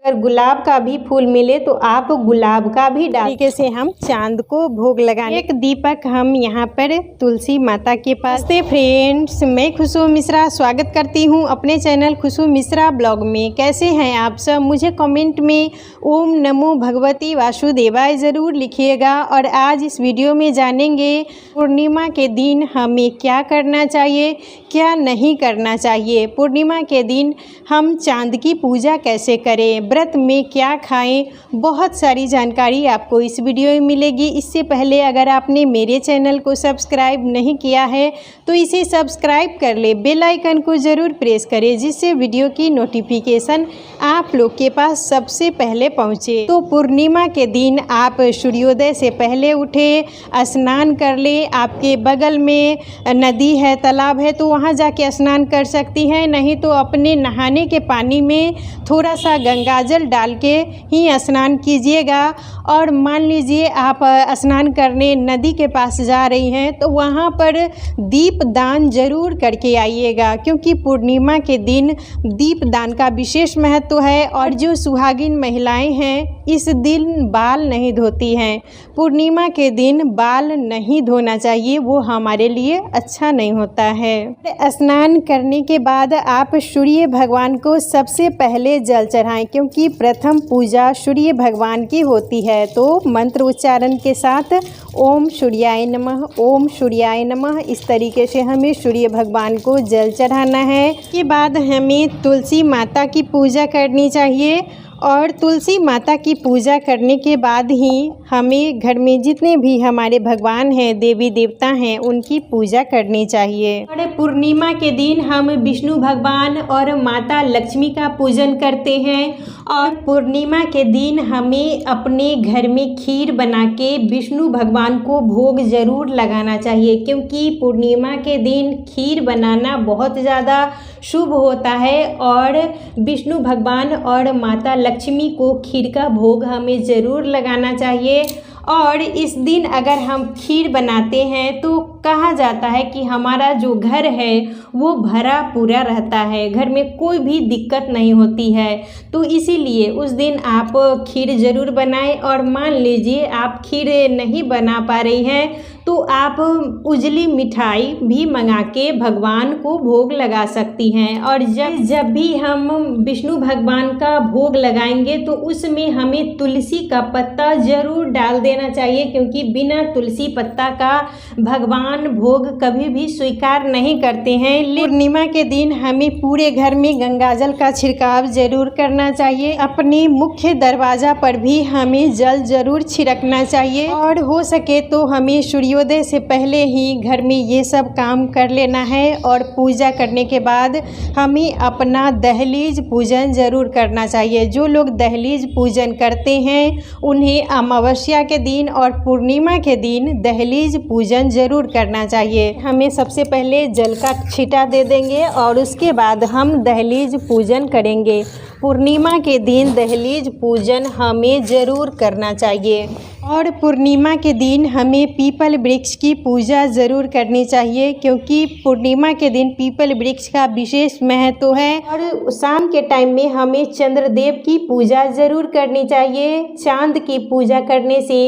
अगर गुलाब का भी फूल मिले तो आप गुलाब का भी डाल। तरीके से हम चांद को भोग लगाने। एक दीपक हम यहाँ पर तुलसी माता के पास। नमस्ते फ्रेंड्स, मैं खुशबू मिश्रा स्वागत करती हूँ अपने चैनल खुशबू मिश्रा ब्लॉग में। कैसे हैं आप सब? मुझे कमेंट में ओम नमो भगवती वासुदेवाय ज़रूर लिखिएगा। और आज इस वीडियो में जानेंगे पूर्णिमा के दिन हमें क्या करना चाहिए, क्या नहीं करना चाहिए। पूर्णिमा के दिन हम चांद की पूजा कैसे करें, व्रत में क्या खाएं, बहुत सारी जानकारी आपको इस वीडियो में मिलेगी। इससे पहले अगर आपने मेरे चैनल को सब्सक्राइब नहीं किया है तो इसे सब्सक्राइब कर ले, बेल आइकन को ज़रूर प्रेस करें जिससे वीडियो की नोटिफिकेशन आप लोग के पास सबसे पहले पहुंचे। तो पूर्णिमा के दिन आप सूर्योदय से पहले उठे, स्नान कर ले। आपके बगल में नदी है, तालाब है तो वहाँ जाके स्नान कर सकती हैं, नहीं तो अपने नहाने के पानी में थोड़ा सा गंगाजल डाल के ही स्नान कीजिएगा। और मान लीजिए आप स्नान करने नदी के पास जा रही हैं तो वहाँ पर दीप दान जरूर करके आइएगा, क्योंकि पूर्णिमा के दिन दीप दान का विशेष महत्व है। और जो सुहागिन महिलाएं हैं इस दिन बाल नहीं धोती हैं। पूर्णिमा के दिन बाल नहीं धोना चाहिए, वो हमारे लिए अच्छा नहीं होता है। स्नान करने के बाद आप सूर्य भगवान को सबसे पहले जल चढ़ाएं, क्योंकि प्रथम पूजा सूर्य भगवान की होती है। तो मंत्र उच्चारण के साथ ओम सूर्याय नमः, ओम सूर्याय नमः, इस तरीके से हमें सूर्य भगवान को जल चढ़ाना है। इसके बाद हमें तुलसी माता की पूजा करनी चाहिए। और तुलसी माता की पूजा करने के बाद ही हमें घर में जितने भी हमारे भगवान हैं, देवी देवता हैं, उनकी पूजा करनी चाहिए। और पूर्णिमा के दिन हम विष्णु भगवान और माता लक्ष्मी का पूजन करते हैं। और पूर्णिमा के दिन हमें अपने घर में खीर बना के विष्णु भगवान को भोग ज़रूर लगाना चाहिए, क्योंकि पूर्णिमा के दिन खीर बनाना बहुत ज़्यादा शुभ होता है। और विष्णु भगवान और माता लक्ष्मी को खीर का भोग हमें ज़रूर लगाना चाहिए। और इस दिन अगर हम खीर बनाते हैं तो कहा जाता है कि हमारा जो घर है वो भरा पूरा रहता है, घर में कोई भी दिक्कत नहीं होती है। तो इसीलिए उस दिन आप खीर ज़रूर बनाएं। और मान लीजिए आप खीर नहीं बना पा रही हैं तो आप उजली मिठाई भी मंगा के भगवान को भोग लगा सकती हैं। और जब भी हम विष्णु भगवान का भोग लगाएंगे तो उसमें हमें तुलसी का पत्ता ज़रूर डाल देना चाहिए, क्योंकि बिना तुलसी पत्ता का भगवान भोग कभी भी स्वीकार नहीं करते हैं। पूर्णिमा के दिन हमें पूरे घर में गंगाजल का छिड़काव ज़रूर करना चाहिए। अपने मुख्य दरवाज़ा पर भी हमें जल ज़रूर छिड़कना चाहिए। और हो सके तो हमें सूर्योदय से पहले ही घर में ये सब काम कर लेना है। और पूजा करने के बाद हमें अपना दहलीज पूजन ज़रूर करना चाहिए। जो लोग दहलीज पूजन करते हैं उन्हें अमावस्या के दिन और पूर्णिमा के दिन दहलीज पूजन ज़रूर करना चाहिए। हमें सबसे पहले जल का छींटा दे देंगे और उसके बाद हम दहलीज पूजन करेंगे। पूर्णिमा के दिन दहलीज पूजन हमें ज़रूर करना चाहिए। और पूर्णिमा के दिन हमें पीपल वृक्ष की पूजा ज़रूर करनी चाहिए, क्योंकि पूर्णिमा के दिन पीपल वृक्ष का विशेष महत्व है। और शाम के टाइम में हमें चंद्रदेव की पूजा ज़रूर करनी चाहिए। चांद की पूजा करने से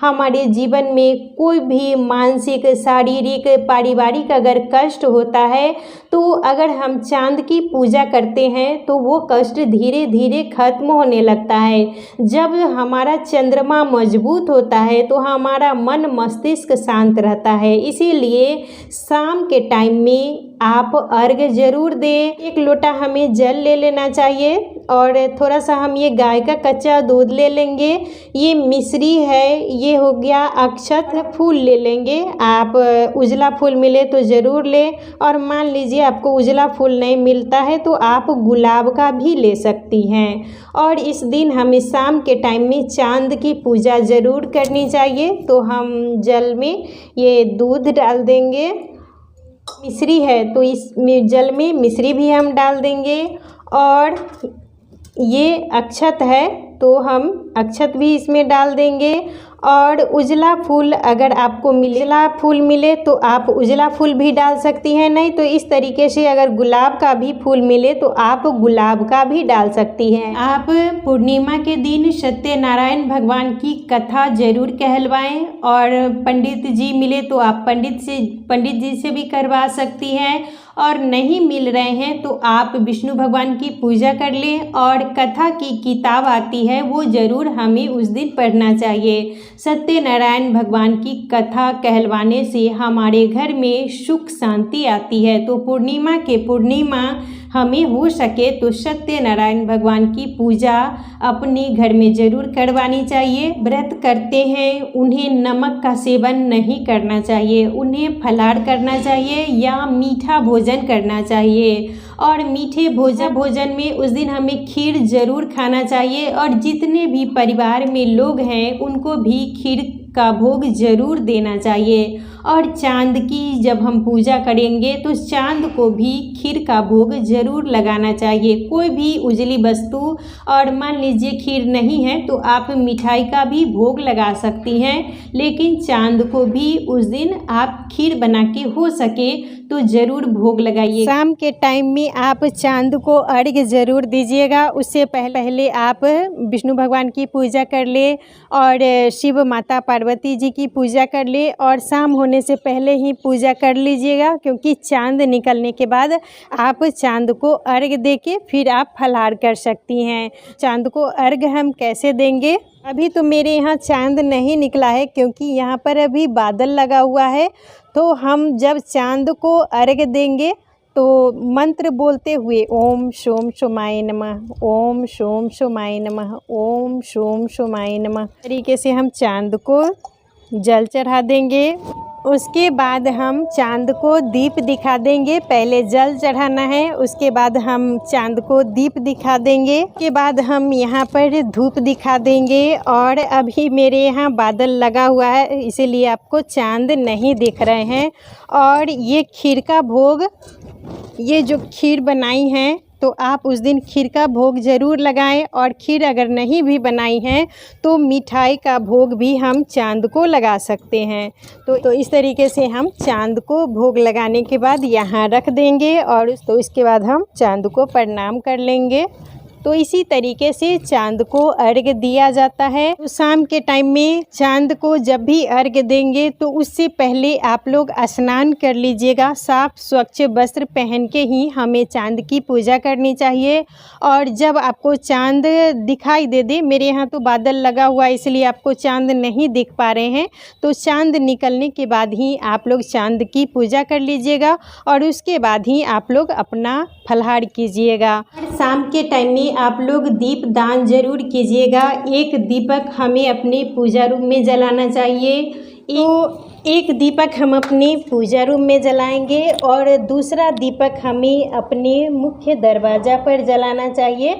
हमारे जीवन में कोई भी मानसिक, शारीरिक, पारिवारिक अगर कष्ट होता है तो अगर हम चांद की पूजा करते हैं तो वो कष्ट धीरे धीरे खत्म होने लगता है। जब हमारा चंद्रमा मजबूत होता है तो हमारा मन मस्तिष्क शांत रहता है। इसीलिए शाम के टाइम में आप अर्घ्य जरूर दें। एक लोटा हमें जल ले लेना चाहिए और थोड़ा सा हम ये गाय का कच्चा दूध ले लेंगे। ये मिश्री है, ये हो गया अक्षत, फूल ले लेंगे। आप उजला फूल मिले तो ज़रूर लें, और मान लीजिए आपको उजला फूल नहीं मिलता है तो आप गुलाब का भी ले सकती हैं। और इस दिन हमें शाम के टाइम में चांद की पूजा ज़रूर करनी चाहिए। तो हम जल में ये दूध डाल देंगे, मिश्री है तो इस जल में मिश्री भी हम डाल देंगे। और ये अक्षत है तो हम अक्षत भी इसमें डाल देंगे। और उजला फूल अगर आपको उजला फूल मिले तो आप उजला फूल भी डाल सकती हैं, नहीं तो इस तरीके से अगर गुलाब का भी फूल मिले तो आप गुलाब का भी डाल सकती हैं। आप पूर्णिमा के दिन सत्यनारायण भगवान की कथा जरूर कहलवाएं और पंडित जी मिले तो आप पंडित जी से भी करवा सकती हैं, और नहीं मिल रहे हैं तो आप विष्णु भगवान की पूजा कर लें और कथा की किताब आती है वो ज़रूर हमें उस दिन पढ़ना चाहिए। सत्यनारायण भगवान की कथा कहलवाने से हमारे घर में सुख शांति आती है। तो पूर्णिमा हमें हो सके तो सत्यनारायण भगवान की पूजा अपने घर में ज़रूर करवानी चाहिए। व्रत करते हैं उन्हें नमक का सेवन नहीं करना चाहिए, उन्हें फलाहार करना चाहिए या मीठा भोजन करना चाहिए। और मीठे भोजन में उस दिन हमें खीर ज़रूर खाना चाहिए और जितने भी परिवार में लोग हैं उनको भी खीर का भोग ज़रूर देना चाहिए। और चांद की जब हम पूजा करेंगे तो चांद को भी खीर का भोग ज़रूर लगाना चाहिए। कोई भी उजली वस्तु, और मान लीजिए खीर नहीं है तो आप मिठाई का भी भोग लगा सकती हैं, लेकिन चांद को भी उस दिन आप खीर बना के हो सके तो ज़रूर भोग लगाइए। शाम के टाइम में आप चांद को अर्घ्य ज़रूर दीजिएगा। उससे पहले आप विष्णु भगवान की पूजा कर ले और शिव माता पार्वती जी की पूजा कर ले, और शाम होने से पहले ही पूजा कर लीजिएगा, क्योंकि चांद निकलने के बाद आप चांद को अर्घ्य देके फिर आप फलाहार कर सकती हैं। चांद को अर्घ्य हम कैसे देंगे? अभी तो मेरे यहाँ चांद नहीं निकला है क्योंकि यहाँ पर अभी बादल लगा हुआ है। तो हम जब चांद को अर्घ्य देंगे तो मंत्र बोलते हुए ओम सोम सोमाय नमः, ओम सोम सोमाय नमः, ओम सोम सोमाय नमः तरीके से हम चांद को जल चढ़ा देंगे। उसके बाद हम चांद को दीप दिखा देंगे। पहले जल चढ़ाना है, उसके बाद हम चांद को दीप दिखा देंगे, उसके बाद हम यहाँ पर धूप दिखा देंगे। और अभी मेरे यहाँ बादल लगा हुआ है इसीलिए आपको चांद नहीं दिख रहे हैं। और ये खीर का भोग, ये जो खीर बनाई है तो आप उस दिन खीर का भोग ज़रूर लगाएं, और खीर अगर नहीं भी बनाई है तो मिठाई का भोग भी हम चांद को लगा सकते हैं। तो इस तरीके से हम चांद को भोग लगाने के बाद यहाँ रख देंगे और इसके बाद हम चांद को प्रणाम कर लेंगे। तो इसी तरीके से चांद को अर्घ्य दिया जाता है। तो शाम के टाइम में चांद को जब भी अर्घ्य देंगे तो उससे पहले आप लोग स्नान कर लीजिएगा। साफ स्वच्छ वस्त्र पहन के ही हमें चांद की पूजा करनी चाहिए। और जब आपको चांद दिखाई दे, मेरे यहाँ तो बादल लगा हुआ है इसलिए आपको चांद नहीं दिख पा रहे हैं, तो चांद निकलने के बाद ही आप लोग चांद की पूजा कर लीजिएगा और उसके बाद ही आप लोग अपना फलाहार कीजिएगा। शाम के टाइम में आप लोग दीप दान जरूर कीजिएगा। एक दीपक हमें अपने पूजा रूम में जलाना चाहिए। एक दीपक हम अपने पूजा रूम में जलाएंगे और दूसरा दीपक हमें अपने मुख्य दरवाज़ा पर जलाना चाहिए,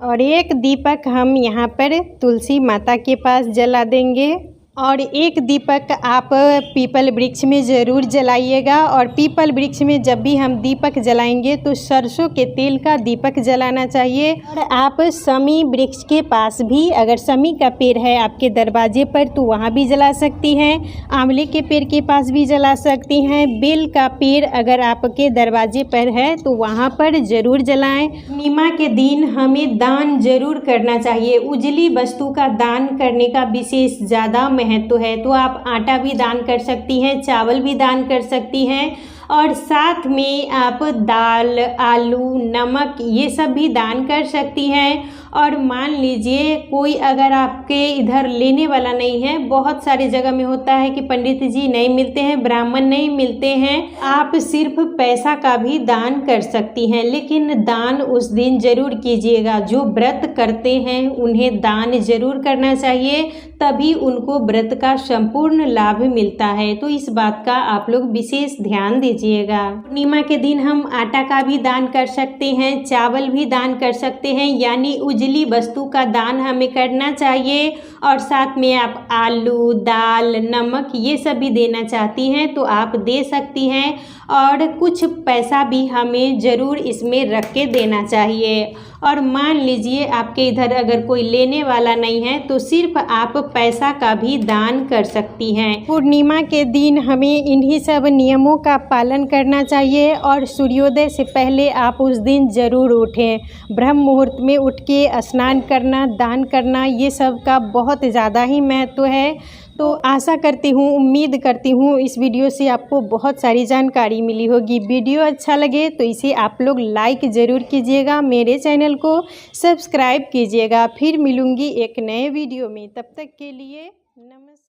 और एक दीपक हम यहाँ पर तुलसी माता के पास जला देंगे। और एक दीपक आप पीपल वृक्ष में ज़रूर जलाइएगा। और पीपल वृक्ष में जब भी हम दीपक जलाएंगे तो सरसों के तेल का दीपक जलाना चाहिए। और आप शमी वृक्ष के पास भी, अगर शमी का पेड़ है आपके दरवाजे पर तो वहाँ भी जला सकती हैं। आंवले के पेड़ के पास भी जला सकती हैं। बेल का पेड़ अगर आपके दरवाजे पर है तो वहाँ पर ज़रूर जलाएं। पूर्णिमा के दिन हमें दान जरूर करना चाहिए। उजली वस्तु का दान करने का विशेष ज़्यादा महत्व है। तो आप आटा भी दान कर सकती हैं, चावल भी दान कर सकती हैं, और साथ में आप दाल, आलू, नमक ये सब भी दान कर सकती हैं। और मान लीजिए कोई अगर आपके इधर लेने वाला नहीं है, बहुत सारी जगह में होता है कि पंडित जी नहीं मिलते हैं, ब्राह्मण नहीं मिलते हैं, आप सिर्फ पैसा का भी दान कर सकती हैं। लेकिन दान उस दिन ज़रूर कीजिएगा। जो व्रत करते हैं उन्हें दान ज़रूर करना चाहिए, तभी उनको व्रत का संपूर्ण लाभ मिलता है। तो इस बात का आप लोग विशेष ध्यान दीजिएगा। पूर्णिमा के दिन हम आटा का भी दान कर सकते हैं, चावल भी दान कर सकते हैं, यानी उजली वस्तु का दान हमें करना चाहिए। और साथ में आप आलू, दाल, नमक ये सब भी देना चाहती हैं तो आप दे सकती हैं। और कुछ पैसा भी हमें ज़रूर इसमें रख के देना चाहिए। और मान लीजिए आपके इधर अगर कोई लेने वाला नहीं है तो सिर्फ आप पैसा का भी दान कर सकती हैं। पूर्णिमा के दिन हमें इन्हीं सब नियमों का पालन करना चाहिए और सूर्योदय से पहले आप उस दिन ज़रूर उठें। ब्रह्म मुहूर्त में उठ के स्नान करना, दान करना, ये सब का बहुत ज़्यादा ही महत्व है। तो आशा करती हूँ, उम्मीद करती हूँ इस वीडियो से आपको बहुत सारी जानकारी मिली होगी। वीडियो अच्छा लगे तो इसे आप लोग लाइक ज़रूर कीजिएगा, मेरे चैनल को सब्सक्राइब कीजिएगा। फिर मिलूँगी एक नए वीडियो में, तब तक के लिए नमस्कार।